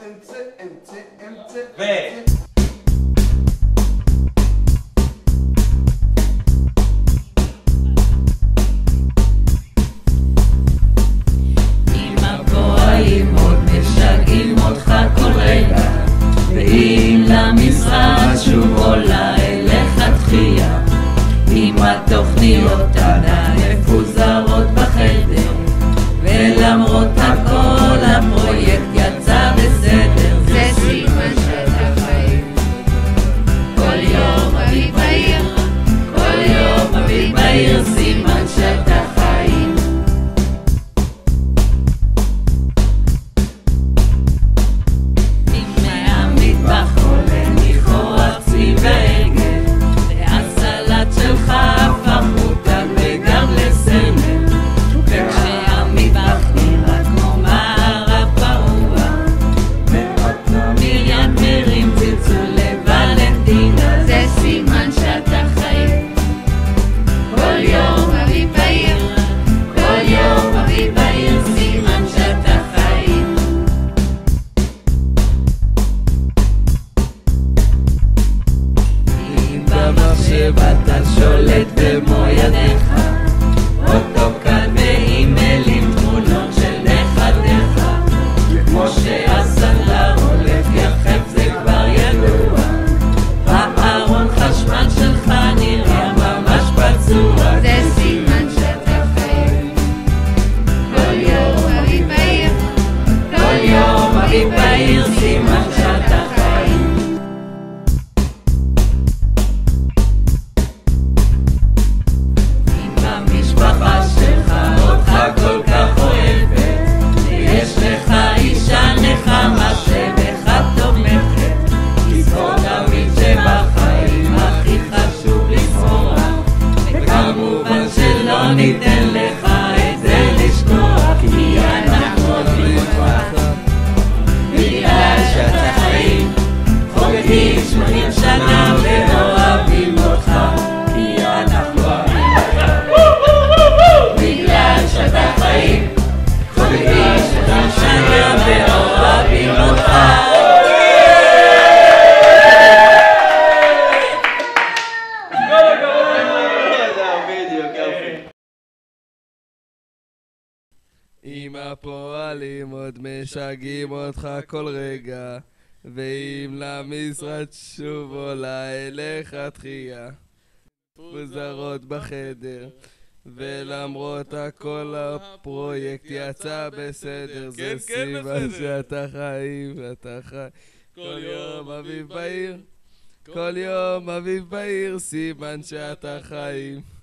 עם הפועלים עוד משגעים אותך כל רגע, ואם למשרד שוב עולה אליך דחייה, עם התוכניות עדיין מפוזרות בחדר, ולמרות הכל הפרויקט יצא בסדר. זה סימן שאתה חיים. כל יום אביב בעיר, כל יום אביב בעיר, סימן שאתה חיים. לפני המטבח עולה ניחוח צבי ועגל, והסלט שלך הפך מותג וגם לסמל, וכשהמטבח נראה כמו מערב פרוע, מיד מרים צלצול לוולנטינה. זה סימן שאתה חיים. כל יום אביב בעיר, כל יום אביב בעיר, סימן שאתה חיים. אם במחשב אתה שולט במו ידיך, אוטוקאד ואימיילים, תמונות של נכדיך, כמו שהסנדלר הולך יחף זה כבר ידוע, הארון חשמל שלך נראה ממש פצוע. זה סימן שאתה חיים. כל יום אביב בעיר, כל יום אביב בעיר, סימן שאתה חיים. אם המשפחה שלך אותך כל כך אוהבת, ויש לך אישה נחמה שבך תומכת, תזכור תמיד שבחיים הכי חשוב לשמוח, וכמובן שלא ניתן לך את זה לשכוח, כי אנחנו אוהבים אותך בגלל שאתה חיים. חוגגים 80 שנה ואוהבים אותך, כי אנחנו אוהבים אותך בגלל שאתה חיים. חוגגים 80 שנה ואוהבים אותך. אם הפועלים עוד משגעים אותך כל רגע, ואם למשרד שוב עולה אליך דחייה, מפוזרות בחדר, ולמרות הכל הפרויקט יצא בסדר. זה סימן שאתה חיים, שאתה חי. כל יום אביב בעיר, כל יום אביב בעיר, סימן שאתה חיים.